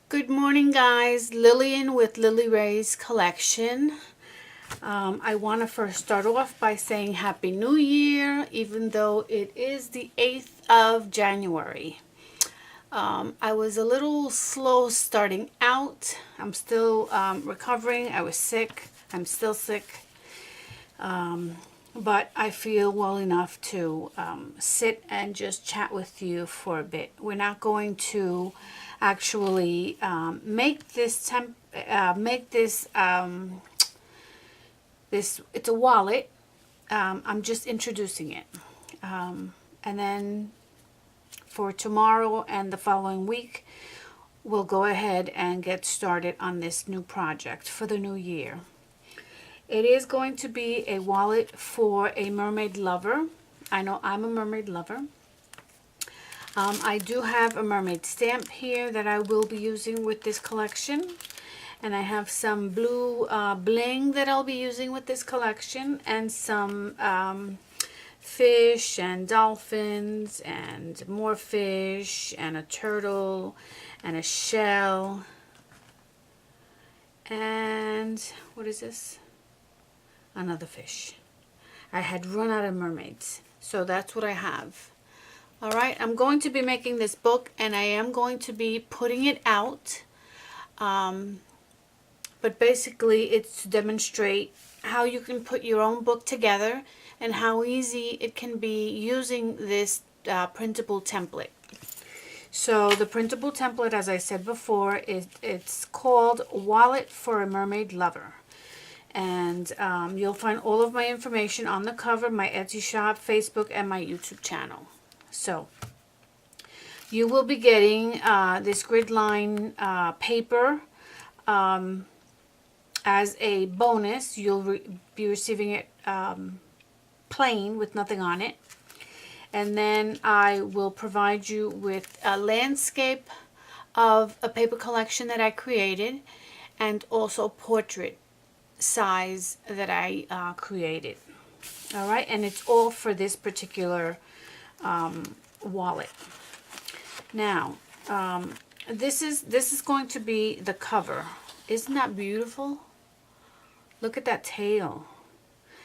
Good morning, guys. Lillian with Lily Ray's collection. I want to first start off by saying Happy New Year, even though it is the 8th of January. I was a little slow starting out. I'm still recovering. I was sick. I'm still sick. But I feel well enough to sit and just chat with you for a bit. We're not going to actually make this it's a wallet. I'm just introducing it, and then for tomorrow and the following week, we'll go ahead and get started on this new project for the new year. It is going to be a wallet for a mermaid lover. I know I'm a mermaid lover. I do have a mermaid stamp here that I will be using with this collection. And I have some blue bling that I'll be using with this collection. And some fish and dolphins and more fish and a turtle and a shell. And what is this? Another fish. I had run out of mermaids, so that's what I have. All right, I'm going to be making this book, and I am going to be putting it out. But basically, it's to demonstrate how you can put your own book together and how easy it can be using this printable template. So the printable template, as I said before, it's called Wallet for a Mermaid Lover. And you'll find all of my information on the cover, my Etsy shop, Facebook, and my YouTube channel. So you will be getting this grid line paper as a bonus. You'll be receiving it plain with nothing on it. And then I will provide you with a landscape of a paper collection that I created, and also portrait size that I created. All right, and it's all for this particular wallet. Now, this is going to be the cover. Isn't that beautiful? Look at that tail.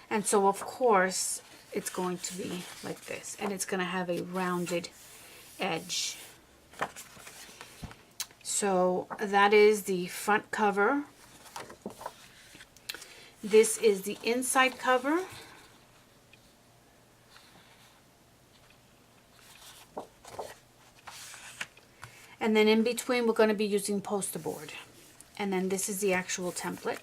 And so, of course, it's going to be like this, and it's going to have a rounded edge. So that is the front cover. This is the inside cover. And then in between, we're going to be using poster board. And then this is the actual template.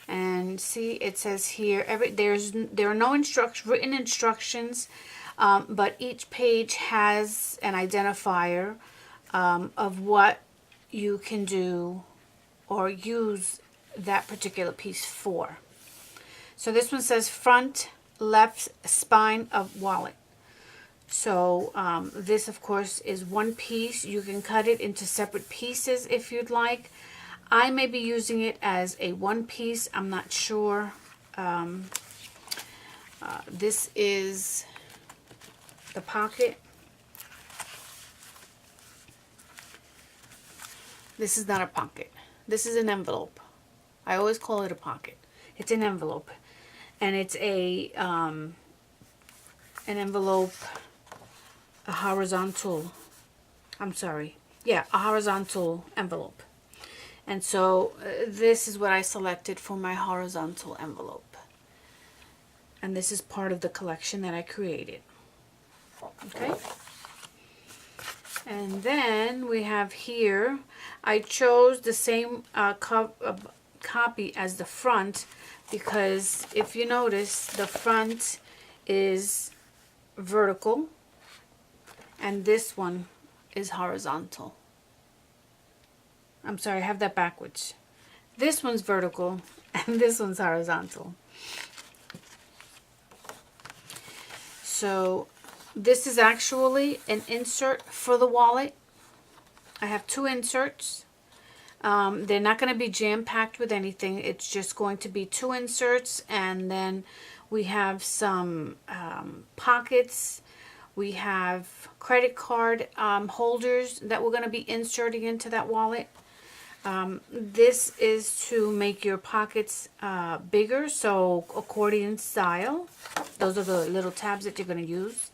And see, it says here, there are no written instructions, but each page has an identifier of what you can do or use that particular piece for. So this one says front left spine of wallet. So this, of course, is one piece. You can cut it into separate pieces if you'd like. I may be using it as a one piece. I'm not sure. This is the pocket. This is not a pocket. This is an envelope. I always call it a pocket. It's an envelope. And it's an envelope, a horizontal envelope. And so this is what I selected for my horizontal envelope. And this is part of the collection that I created. Okay. And then we have here, I chose the same copy as the front, because if you notice, the front is vertical and this one is horizontal. I'm sorry, I have that backwards. This one's vertical and this one's horizontal. So this is actually an insert for the wallet. I have two inserts. They're not going to be jam-packed with anything. It's just going to be two inserts, and then we have some pockets We have credit card holders that we're going to be inserting into that wallet. This is to make your pockets bigger, so accordion style. Those are the little tabs that you're going to use.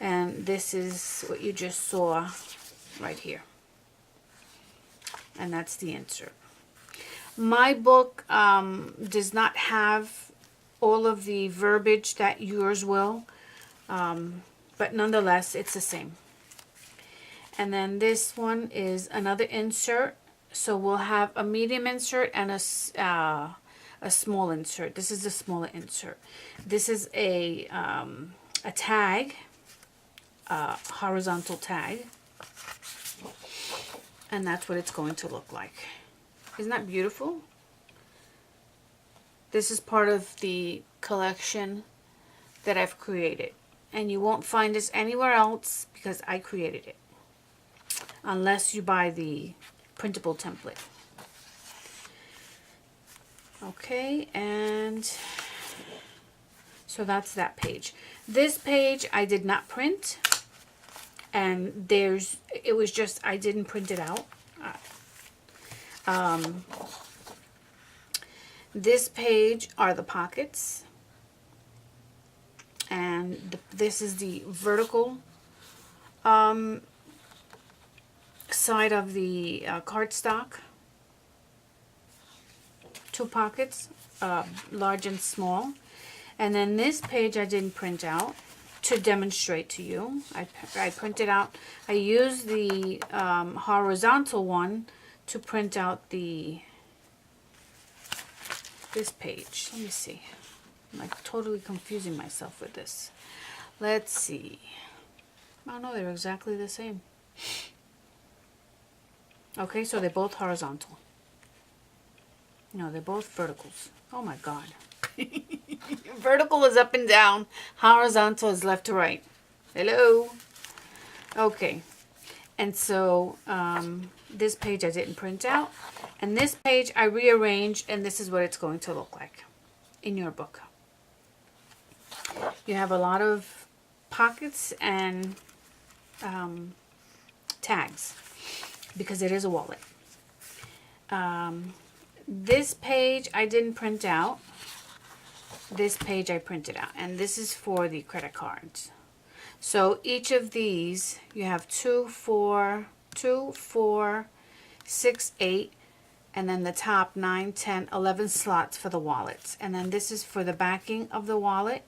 And this is what you just saw right here. And that's the insert. My book does not have all of the verbiage that yours will, but nonetheless, it's the same. And then this one is another insert. So we'll have a medium insert and a small insert. This is the smaller insert. This is a tag, horizontal tag. And that's what it's going to look like. Isn't that beautiful? This is part of the collection that I've created. And you won't find this anywhere else because I created it. Unless you buy the printable template. Okay, and so that's that page. This page I did not print, and it was just I didn't print it out. This page are the pockets, and this is the vertical side of the cardstock. Two pockets, large and small. And then this page I didn't print out to demonstrate to you. I printed out, I used the horizontal one to print out this page. Let me see. I'm like totally confusing myself with this. Let's see. Oh no, they're exactly the same. Okay, so they're both horizontal. No, they're both verticals. Oh my God. Vertical is up and down. Horizontal is left to right. Hello. Okay. And so this page I didn't print out. And this page I rearranged, and this is what it's going to look like in your book. You have a lot of pockets and tags because it is a wallet. This page I didn't print out. This page I printed out. And this is for the credit cards. So each of these, you have 2, 4, 6, 8, and then the top 9, 10, 11 slots for the wallets. And then this is for the backing of the wallet.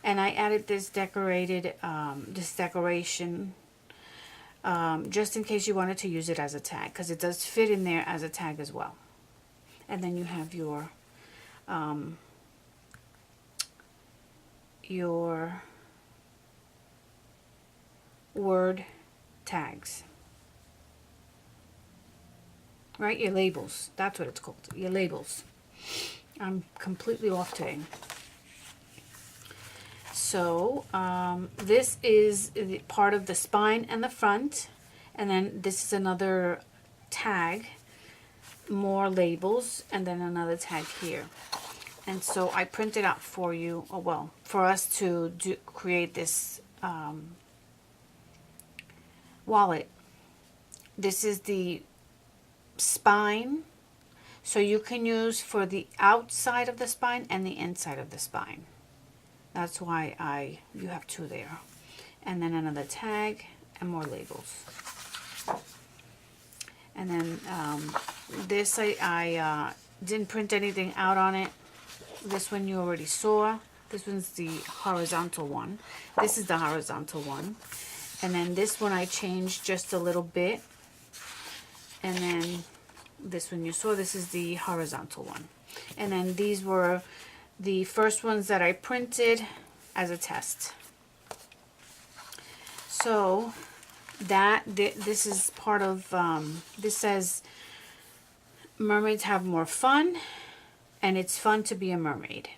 And I added this decoration just in case you wanted to use it as a tag, because it does fit in there as a tag as well. And then you have your word tags, right? Your labels. That's what it's called. Your labels. I'm completely off today. So this is part of the spine and the front, and then this is another tag, more labels, and then another tag here. And so I printed out for you, or well, for us to create this wallet. This is the spine, so you can use for the outside of the spine and the inside of the spine. That's why you have 2 there. And then another tag and more labels. And then this I didn't print anything out on it. This one you already saw. This one's the horizontal one. This is the horizontal one. And then this one I changed just a little bit. And then this one you saw. This is the horizontal one. And then these were the first ones that I printed as a test. So this is part of, this says mermaids have more fun, and it's fun to be a mermaid.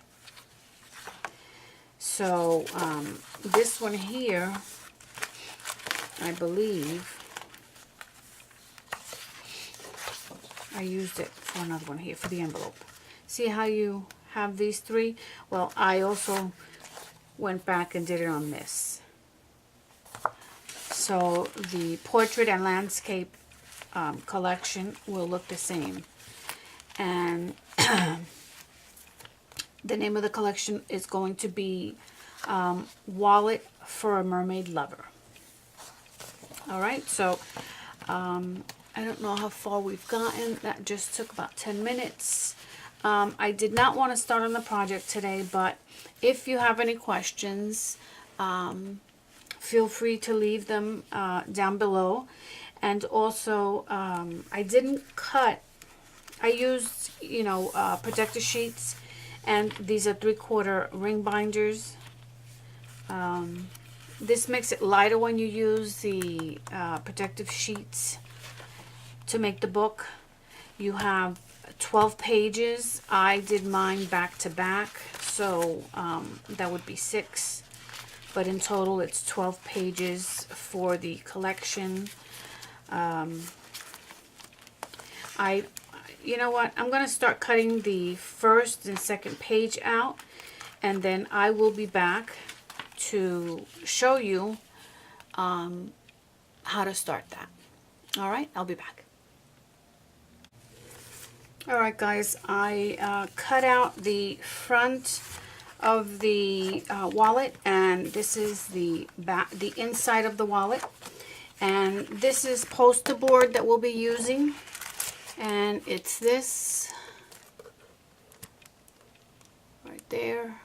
So this one here, I believe, I used it for another one here, for the envelope. See how you have these 3? Well, I also went back and did it on this. So the portrait and landscape collection will look the same. And the name of the collection is going to be Wallet for a Mermaid Lover. All right, so I don't know how far we've gotten. That just took about 10 minutes. I did not want to start on the project today, but if you have any questions, feel free to leave them down below. And also, I didn't cut. I used, protector sheets, and these are 3/4 ring binders. This makes it lighter when you use the protective sheets to make the book. You have 12 pages. I did mine back to back, so that would be 6. But in total, it's 12 pages for the collection. You know what? I'm going to start cutting the first and second page out, and then I will be back to show you how to start that. All right, I'll be back. All right, guys, I cut out the front of the wallet, and this is the back, the inside of the wallet. And this is poster board that we'll be using, and it's this right there.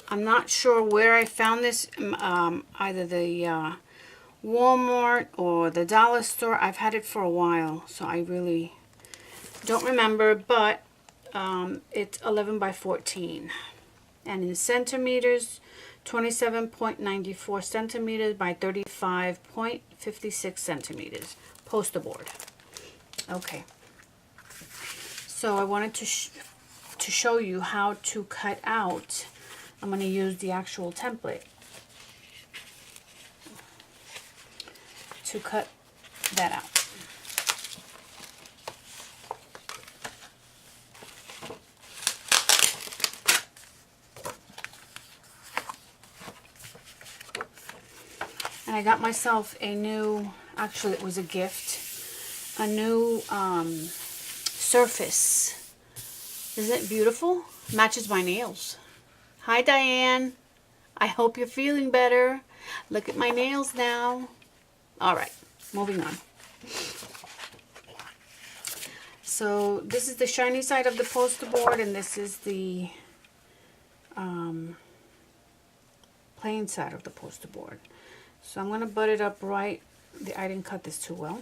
I'm not sure where I found this, either the Walmart or the dollar store. I've had it for a while, so I really don't remember, but it's 11 by 14. And in centimeters, 27.94 centimeters by 35.56 centimeters. Poster board. Okay. So I wanted to show you how to cut out. I'm going to use the actual template to cut that out. And I got myself a new, actually it was a gift, a new surface. Isn't it beautiful? Matches my nails. Hi Diane, I hope you're feeling better. Look at my nails now. All right, moving on. So this is the shiny side of the poster board, and this is the plain side of the poster board. So I'm going to butt it up right. I didn't cut this too well.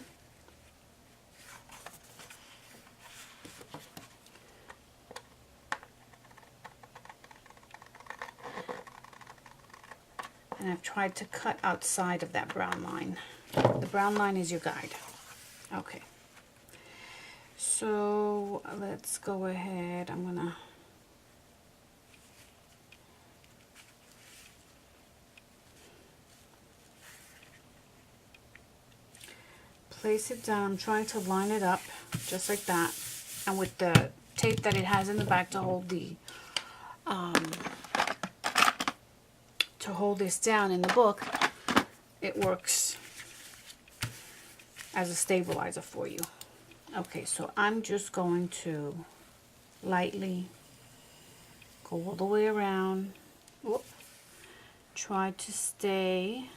And I've tried to cut outside of that brown line. The brown line is your guide. Okay. So let's go ahead. I'm going to place it down. I'm trying to line it up just like that. And with the tape that it has in the back to hold the this down in the book, it works as a stabilizer for you. Okay, so I'm just going to lightly go all the way around. Whoop. Try to stay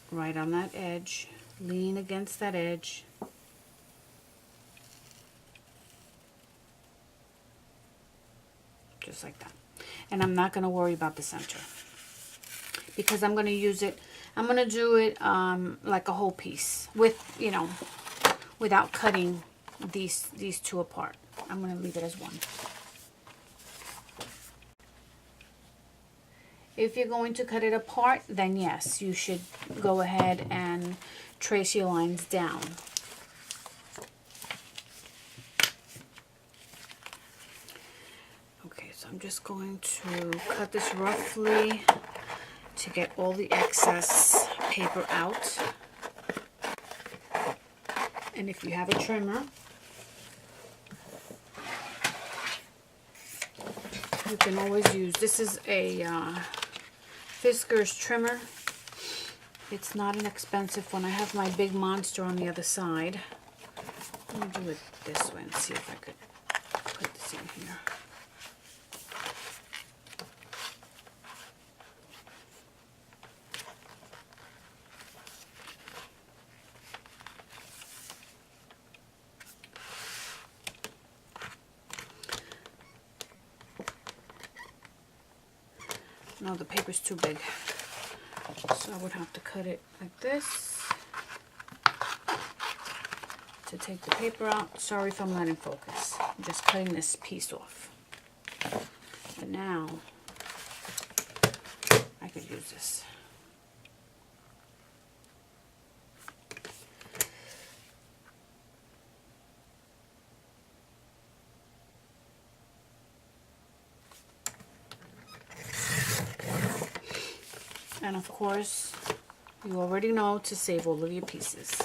right on that edge. Lean against that edge. Just like that. And I'm not going to worry about the center, because I'm going to use it, I'm going to do it like a whole piece with, without cutting these two apart. I'm going to leave it as one. If you're going to cut it apart, then yes, you should go ahead and trace your lines down. Okay, so I'm just going to cut this roughly to get all the excess paper out. And if you have a trimmer, you can always use, this is a Fisker's trimmer, It's not an expensive one. I have my big monster on the other side. Let me do it this way and see if I could put this in here. No, the paper's too big. So I would have to cut it like this to take the paper out. Sorry if I'm not in focus. I'm just cutting this piece off. But now I could use this. And of course, you already know to save all of your pieces.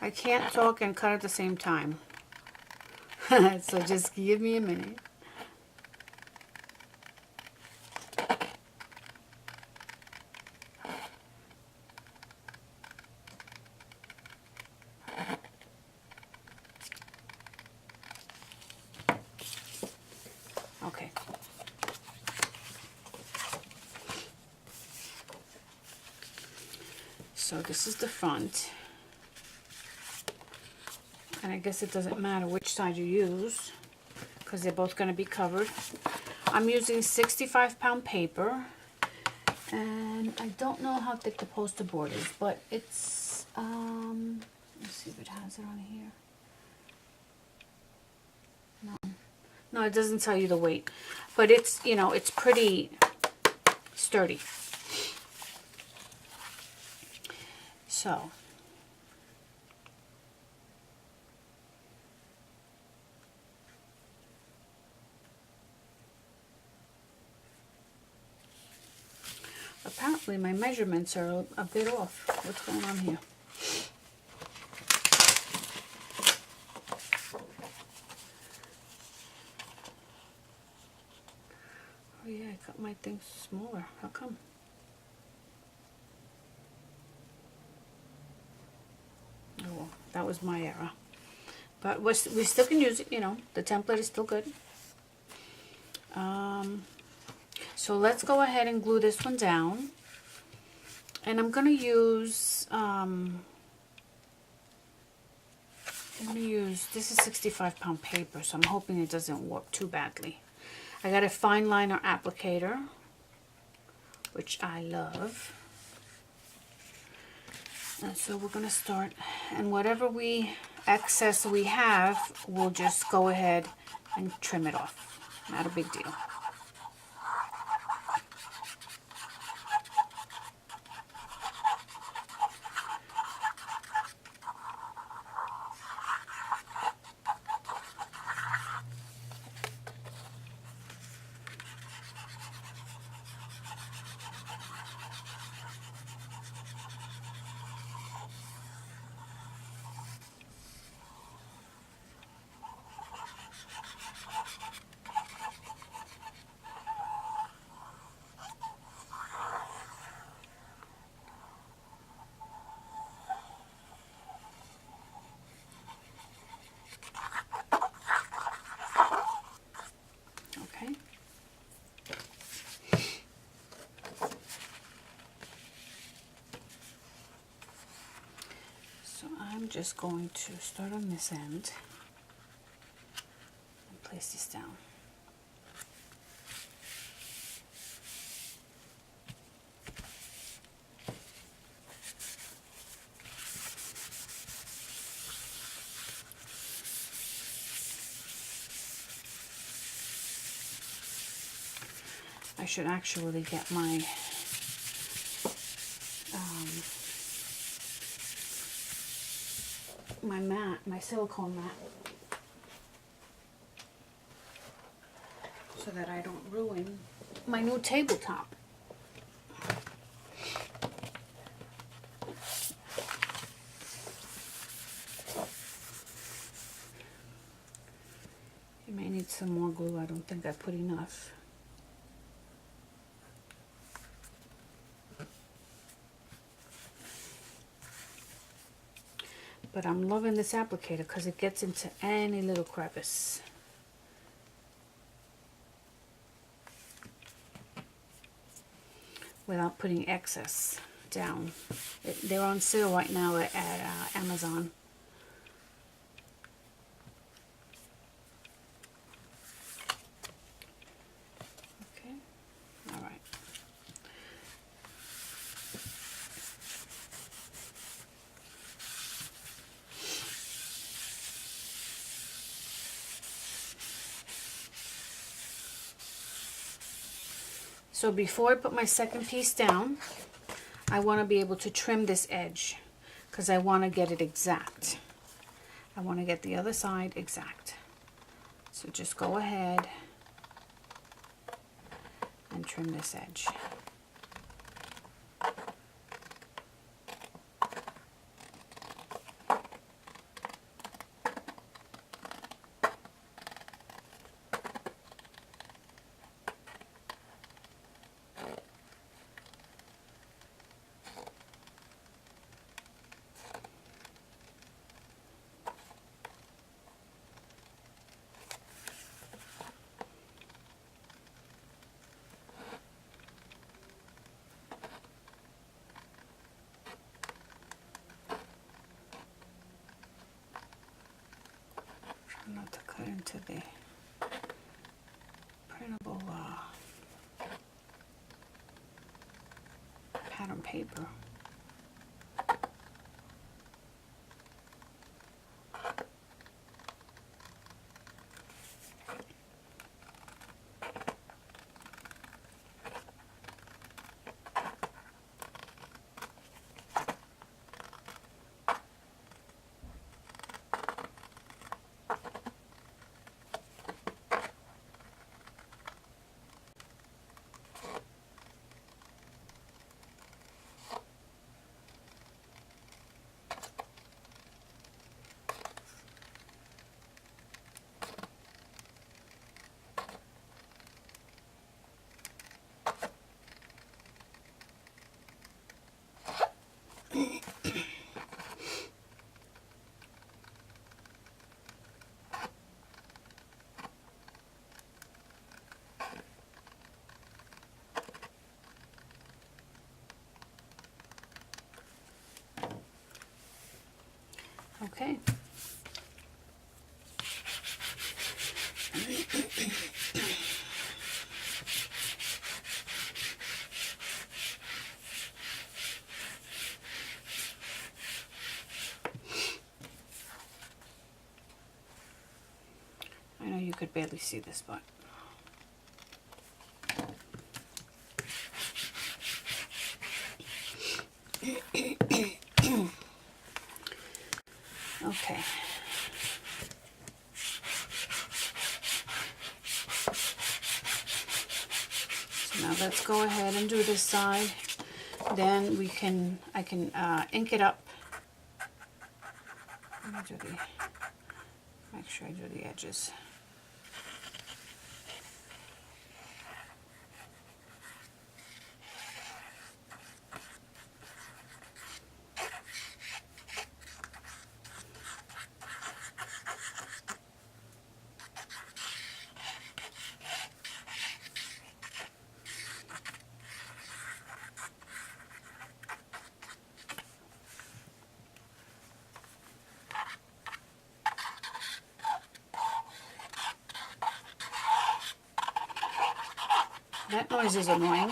I can't talk and cut at the same time. So just give me a minute. Okay. So this is the front. And I guess it doesn't matter which side you use because they're both going to be covered. I'm using 65-pound paper. And I don't know how thick the poster board is, but it's, let's see if it has it on here. No, it doesn't tell you the weight, but it's, you know, it's pretty sturdy. So, apparently my measurements are a bit off. What's going on here? Oh yeah, I cut my things smaller. How come? Oh well, that was my error. But we still can use it, you know, the template is still good. So let's go ahead and glue this one down. And I'm going to use, this is 65-pound paper, so I'm hoping it doesn't warp too badly. I got a fine liner applicator, which I love. And so we're going to start, and whatever excess we have, we'll just go ahead and trim it off. Not a big deal. just going to start on this end and place this down. I should actually get my my mat, my silicone mat, so that I don't ruin my new tabletop. You may need some more glue. I don't think I put enough. But I'm loving this applicator because it gets into any little crevice. Without putting excess down. They're on sale right now at Amazon. Okay, all right. So before I put my second piece down, I want to be able to trim this edge because I want to get it exact. I want to get the other side exact. So just go ahead and trim this edge. Not to cut into the printable pattern paper. Okay. I know you could barely see this, but okay. So now let's go ahead and do this side. Then I can ink it up. Let me make sure I do the edges. That noise is annoying.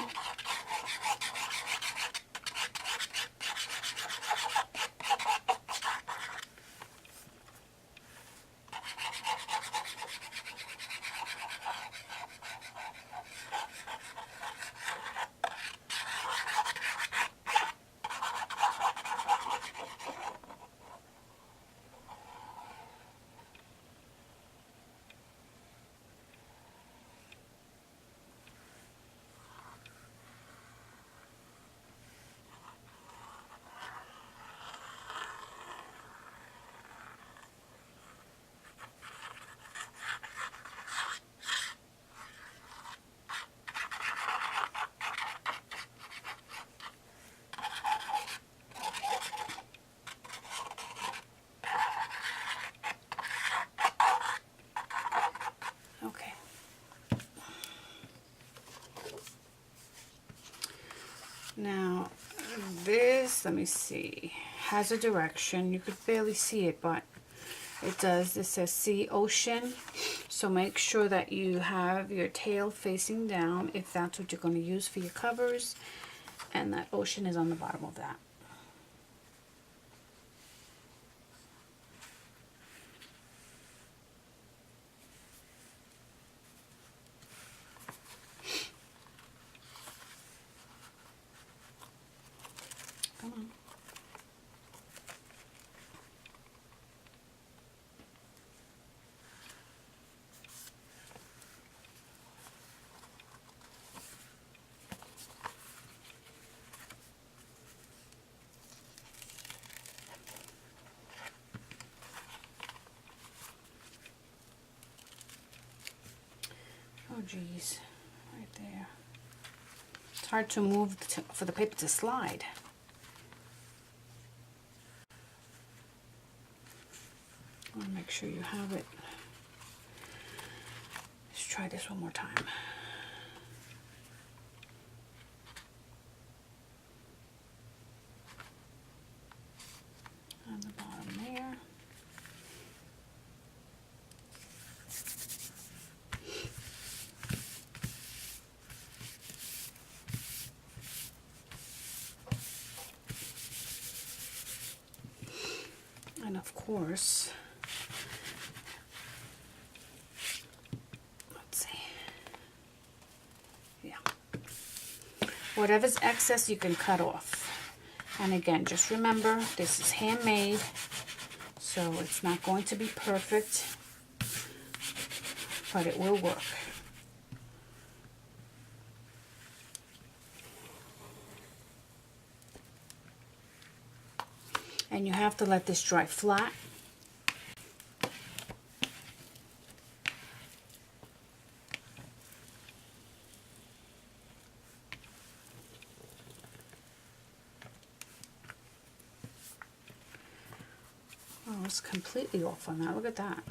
Okay. Now, this, let me see, has a direction. You could barely see it, but it does. It says sea ocean. So make sure that you have your tail facing down if that's what you're going to use for your covers. And that ocean is on the bottom of that. Come on. Oh geez, right there. It's hard to move for the paper to slide. I want to make sure you have it. Let's try this one more time. On the bottom there. And of course, let's see, yeah, whatever's excess you can cut off. And again, just remember, this is handmade, so it's not going to be perfect, but it will work. And you have to let this dry flat. Oh, I was completely off on that. Look at that.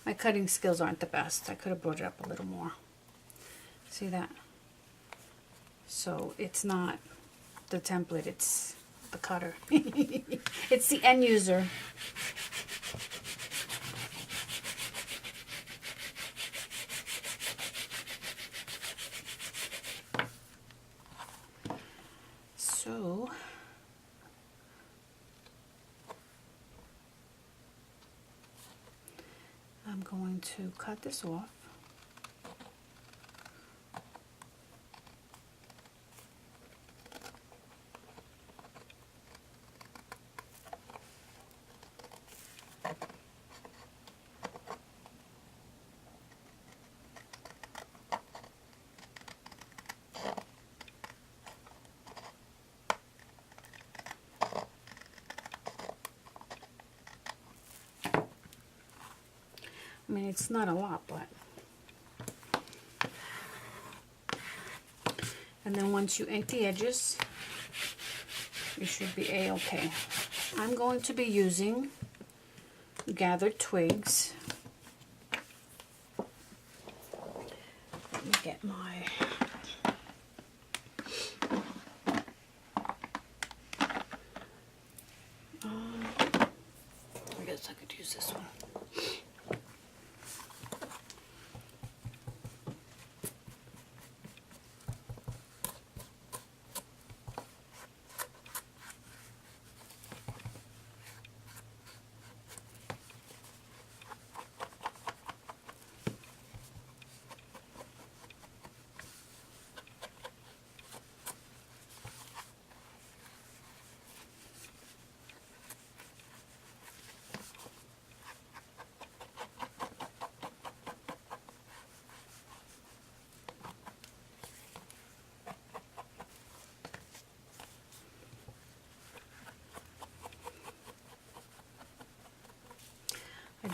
My cutting skills aren't the best. I could have brought it up a little more. See that? So it's not the template, it's the cutter. It's the end user. So I'm going to cut this off. I mean, it's not a lot, but... And then once you ink the edges, you should be a-okay. I'm going to be using gathered twigs. Let me get my... I guess I could use this one.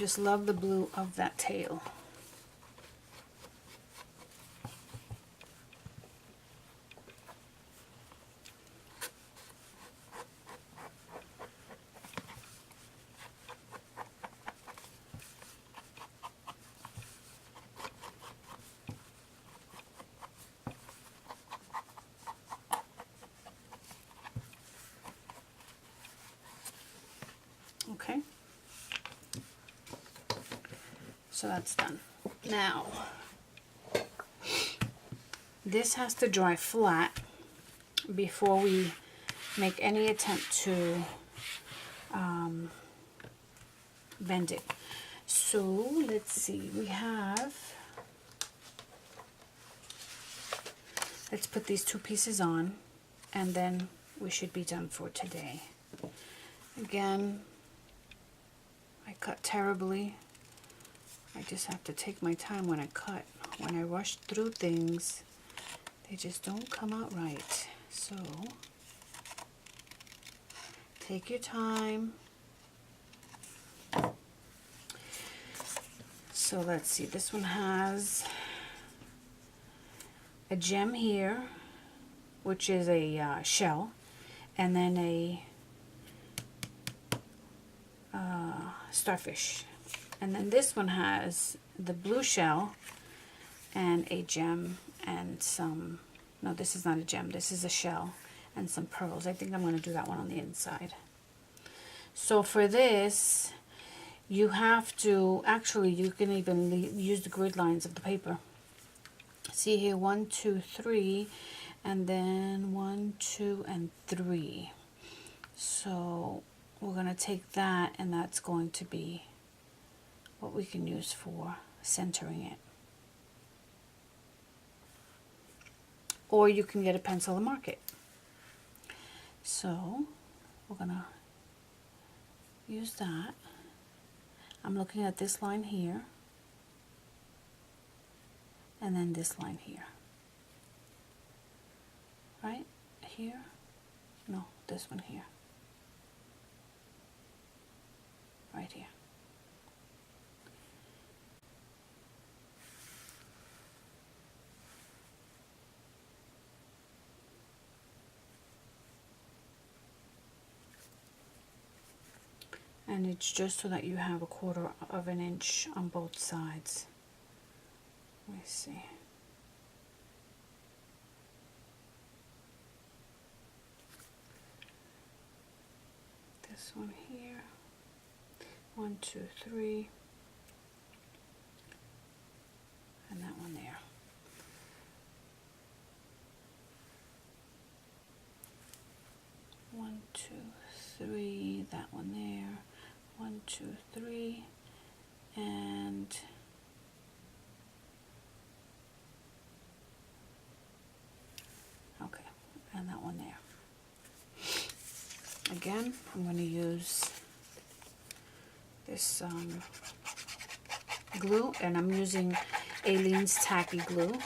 just love the blue of that tail. Okay, so that's done. Now, this has to dry flat before we make any attempt to bend it. So let's see, let's put these two pieces on, and then we should be done for today. Again, I cut terribly. I just have to take my time when I cut. When I rush through things, they just don't come out right. So, take your time. So let's see, this one has a gem here, which is a shell, and then a starfish. And then this one has the blue shell and a gem and some, no, this is not a gem, this is a shell and some pearls. I think I'm going to do that one on the inside. So for this, you have to, actually you can even use the grid lines of the paper. See here, 1, 2, 3, and then 1, 2, and 3. So we're going to take that, and that's going to be what we can use for centering it. Or you can get a pencil and mark it. So we're going to use that. I'm looking at this line here, and then this line here. Right here? No, this one here. Right here. And it's just so that you have 1/4 of an inch on both sides. Let me see. This one here. 1, 2, 3. And that one there. One, 2, 3. That one there. 1, 2, 3, and okay, and that one there. Again, I'm going to use this glue, and I'm using Aleene's Tacky Glue.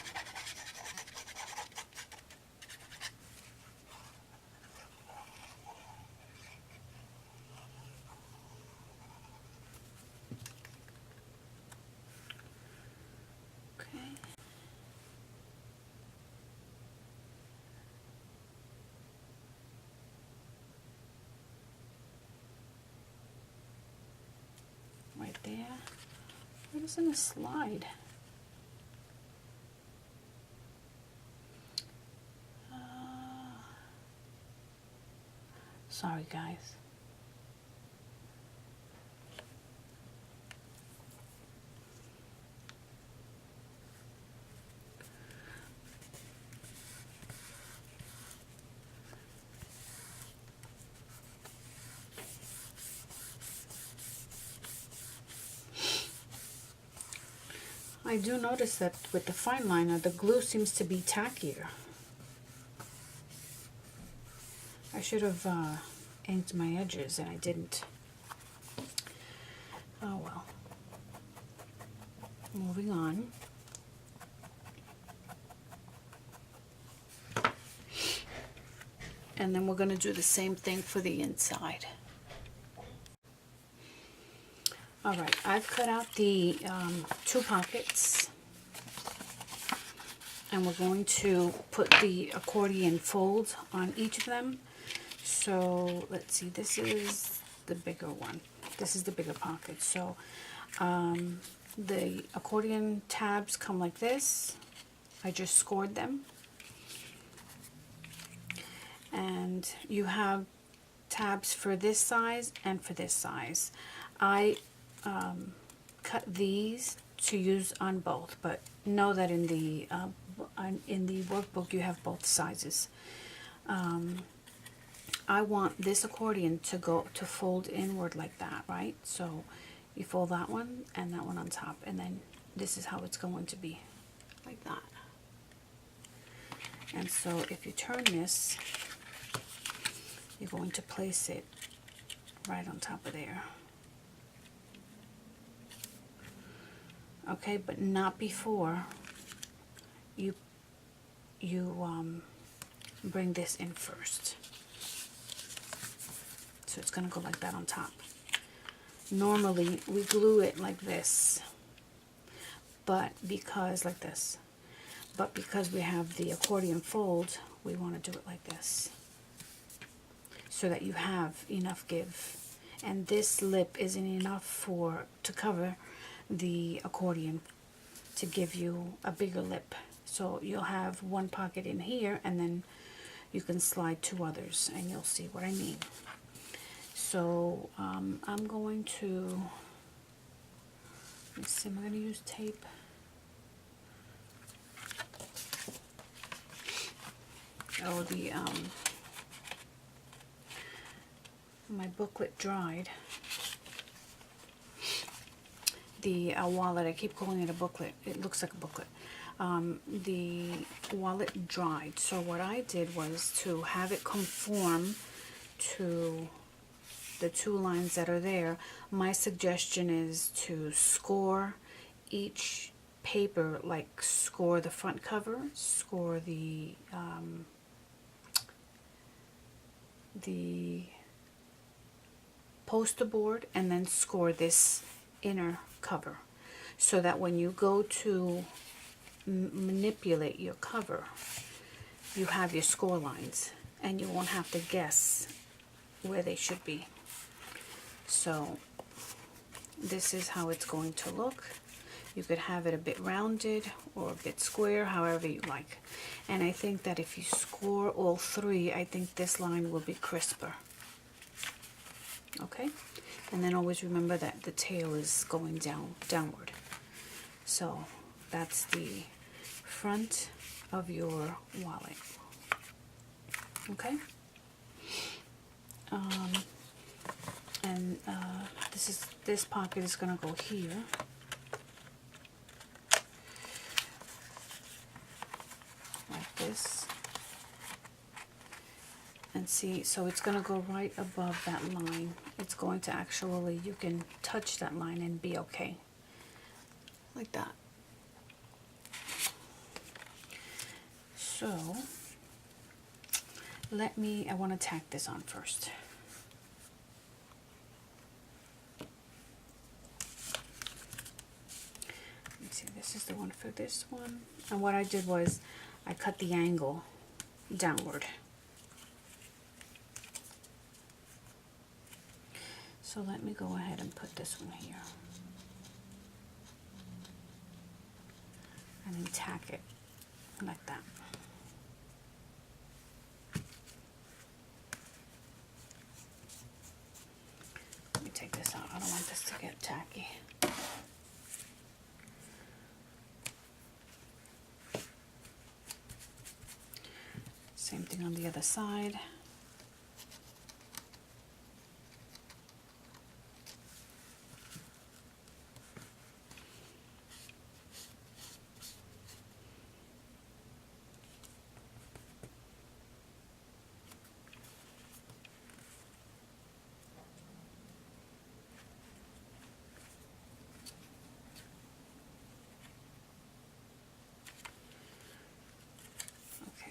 Right there. Where doesn't it slide? Sorry, guys. I do notice that with the fine liner, the glue seems to be tackier. I should have inked my edges, and I didn't. Oh well. Moving on. And then we're going to do the same thing for the inside. All right, I've cut out the 2 pockets, and we're going to put the accordion fold on each of them. So let's see, this is the bigger one. This is the bigger pocket. So the accordion tabs come like this. I just scored them. And you have tabs for this size and for this size. I cut these to use on both, but know that in the workbook you have both sizes. I want this accordion to fold inward like that, right? So you fold that one and that one on top, and then this is how it's going to be, like that. And so if you turn this, you're going to place it right on top of there. Okay, but not before you bring this in first. So it's going to go like that on top. Normally we glue it like this, but because like this, but because we have the accordion fold, we want to do it like this, so that you have enough give. And this lip isn't enough to cover the accordion to give you a bigger lip. So you'll have one pocket in here, and then you can slide 2 others, and you'll see what I mean. So I'm going to, let's see, I'm going to use tape. Oh, my booklet dried. The wallet, I keep calling it a booklet. It looks like a booklet. The wallet dried. So what I did was to have it conform to the 2 lines that are there. My suggestion is to score each paper, like score the front cover, score the poster board, and then score this inner cover, so that when you go to manipulate your cover, you have your score lines and you won't have to guess where they should be. So this is how it's going to look. You could have it a bit rounded or a bit square, however you like. And I think that if you score all 3, I think this line will be crisper. Okay? And then always remember that the tail is going downward. So that's the front of your wallet. Okay? And this pocket is going to go here. Like this. And see, so it's going to go right above that line. It's going to actually, you can touch that line and be okay. Like that. So, I want to tack this on first. Let's see, this is the one for this one. And what I did was, I cut the angle downward. So let me go ahead and put this one here. And then tack it like that. Let me take this out. I don't want this to get tacky. Same thing on the other side.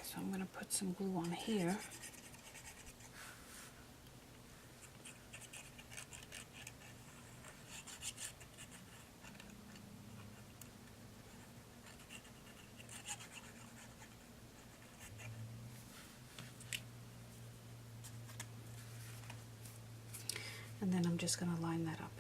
So I'm going to put some glue on here. And then I'm just going to line that up.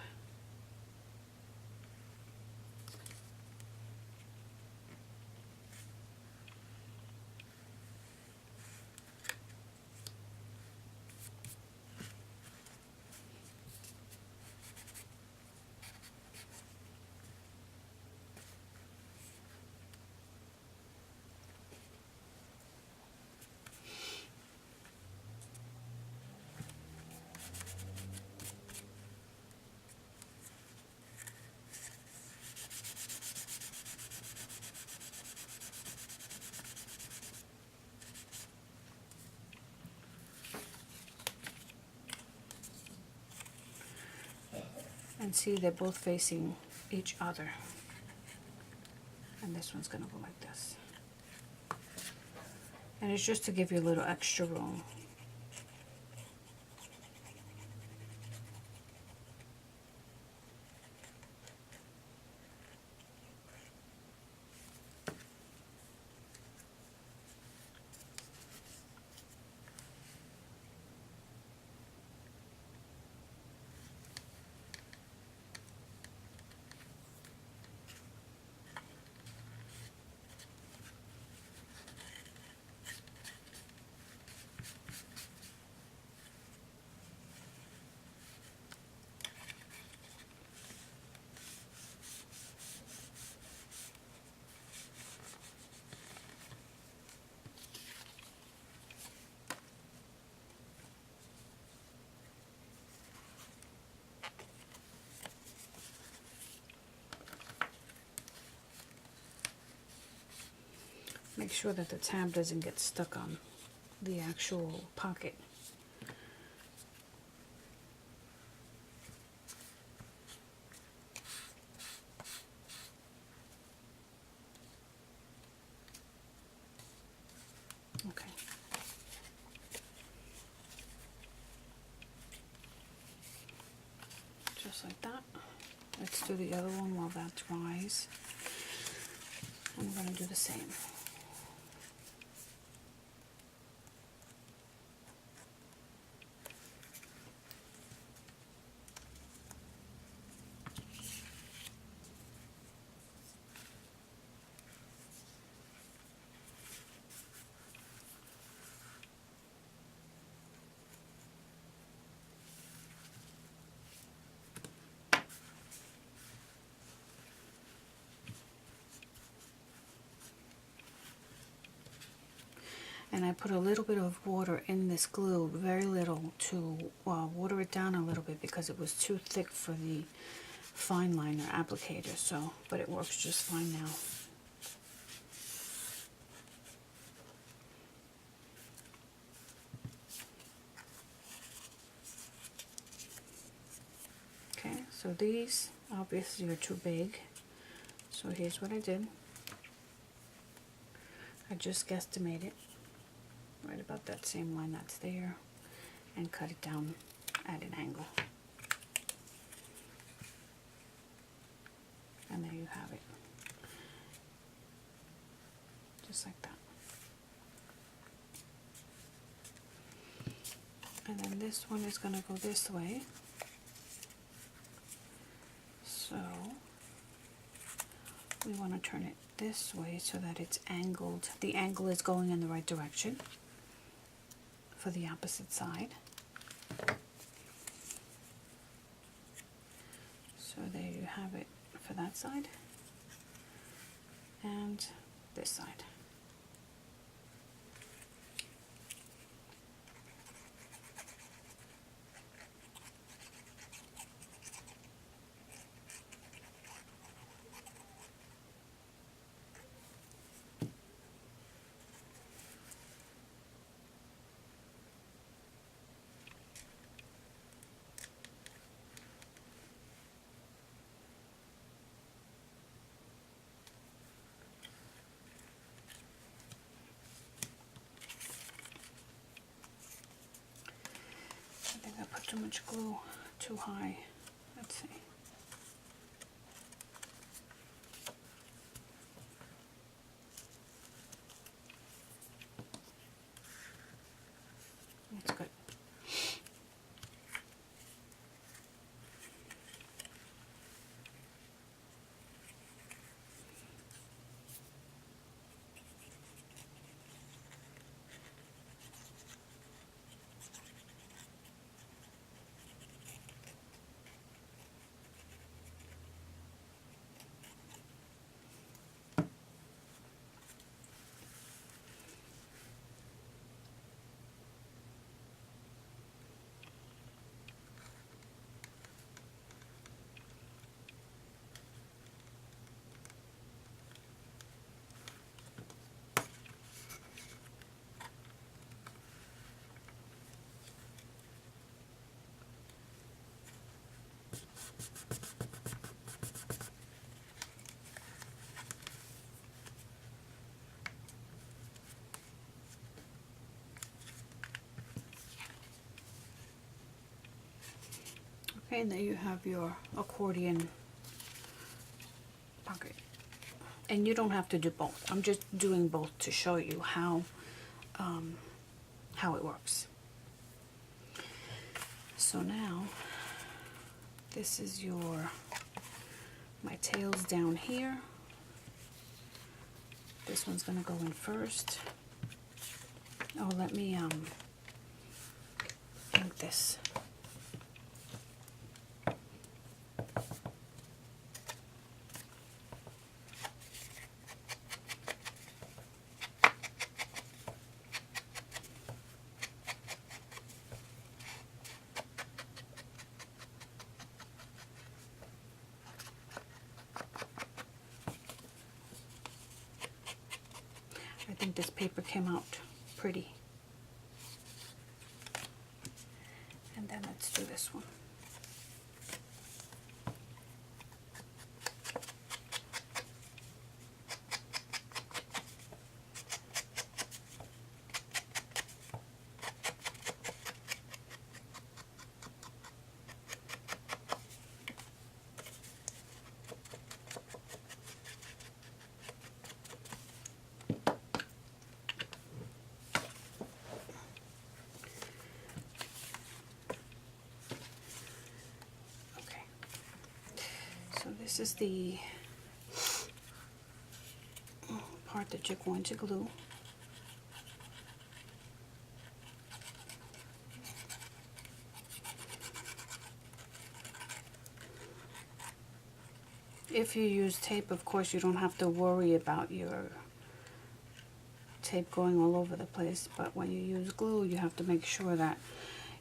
And see, they're both facing each other. And this one's going to go like this. And it's just to give you a little extra room. Make sure that the tab doesn't get stuck on the actual pocket. Okay. Just like that. Let's do the other one while that dries. I'm going to do the same. And I put a little bit of water in this glue, very little, to water it down a little bit because it was too thick for the fine liner applicator. So, but it works just fine now. Okay, so these obviously are too big. So here's what I did. I just guesstimated right about that same line that's there and cut it down at an angle. And there you have it. Just like that. And then this one is going to go this way. So we want to turn it this way so that it's angled. The angle is going in the right direction for the opposite side. So there you have it for that side and this side. I think I put too much glue, too high. Let's see. That's good. Okay, and there you have your accordion pocket. And you don't have to do both. I'm just doing both to show you how it works. So now, this is my tails down here. This one's gonna go in first. Oh, let me ink this. I think this paper came out pretty. And then let's do this one. This is the part that you're going to glue. If you use tape, of course, you don't have to worry about your tape going all over the place, but when you use glue, you have to make sure that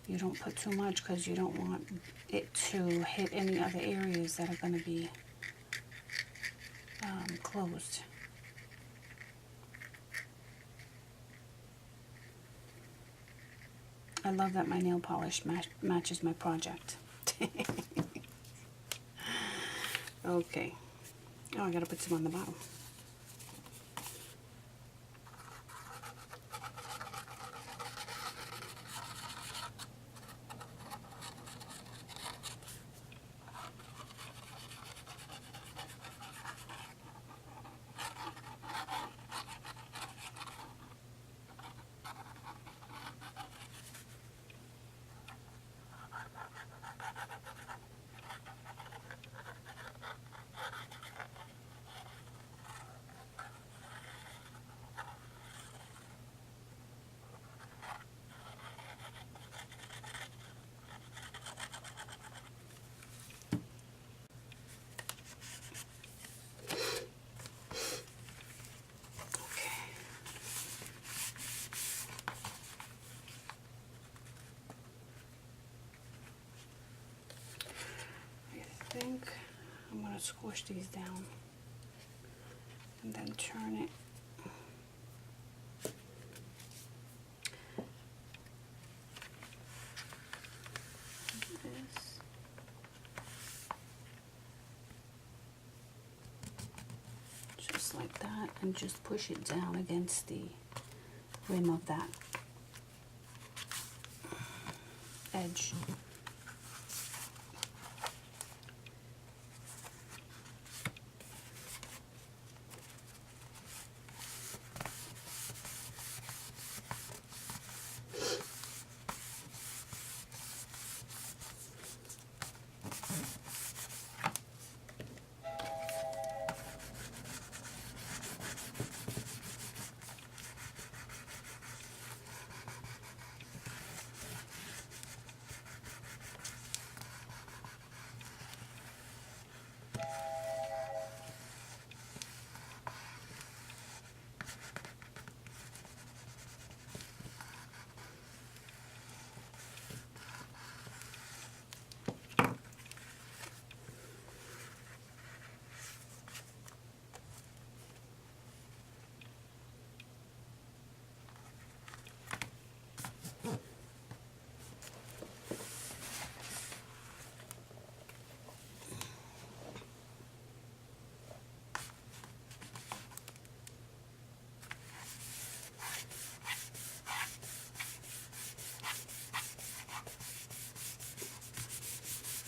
you don't put too much because you don't want it to hit any other areas that are going to be closed. I love that my nail polish matches my project. Okay. Oh, I gotta put some on the bottom. I think I'm going to squish these down and then turn it. This. Just like that, and just push it down against the rim of that edge.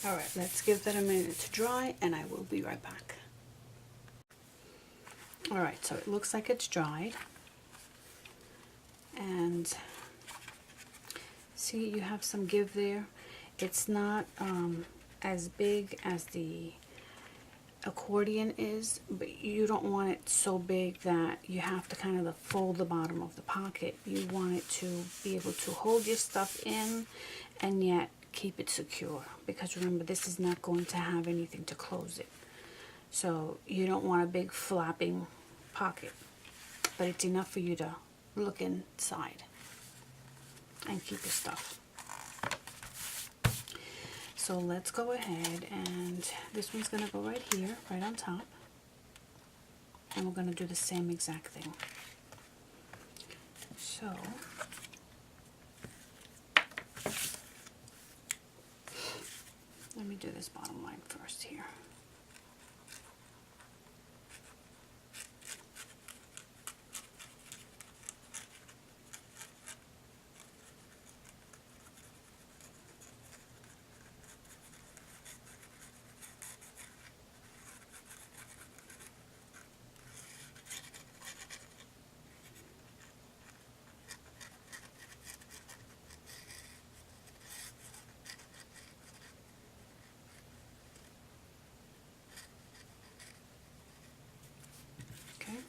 All right, let's give that a minute to dry and I will be right back. All right, so it looks like it's dried. And see, you have some give there. It's not as big as the accordion is, but you don't want it so big that you have to kind of fold the bottom of the pocket. You want it to be able to hold your stuff in and yet keep it secure, because remember, this is not going to have anything to close it. So you don't want a big flapping pocket, but it's enough for you to look inside and keep your stuff. So let's go ahead, and this one's going to go right here, right on top. And we're going to do the same exact thing. So let me do this bottom line first here. Okay,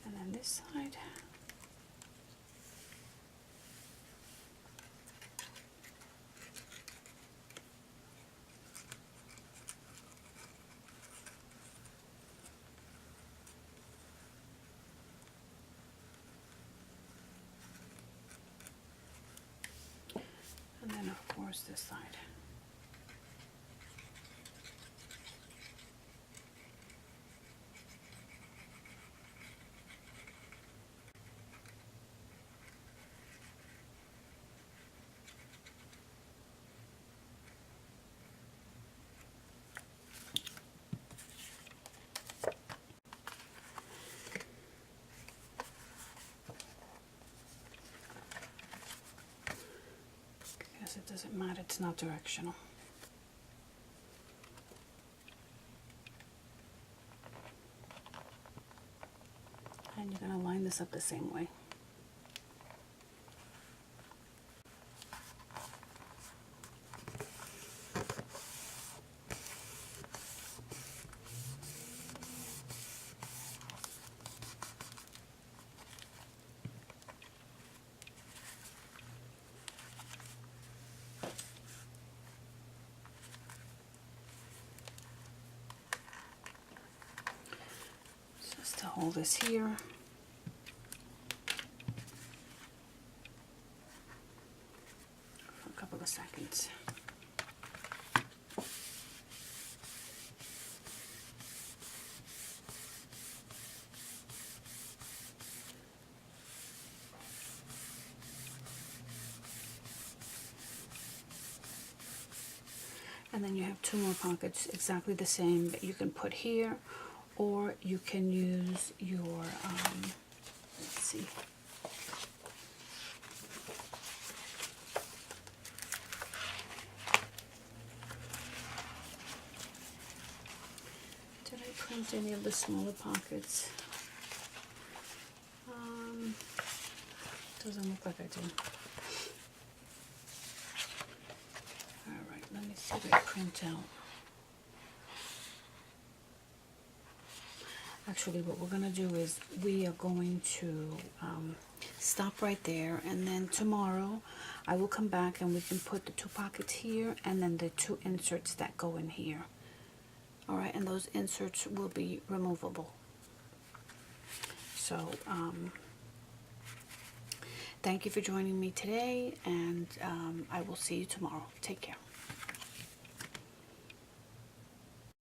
and then this side. And then of course this side. Because it doesn't matter, it's not directional. And you're going to line this up the same way. Just to hold this here. For a couple of seconds. And then you have two more pockets exactly the same that you can put here, or you can use your, let's see. Did I print any of the smaller pockets? Doesn't look like I did. Alright, let me see what I print out. Actually, what we're going to do is we are going to stop right there, and then tomorrow I will come back and we can put the two pockets here and then the two inserts that go in here. Alright, and those inserts will be removable. So, thank you for joining me today, and I will see you tomorrow. Take care.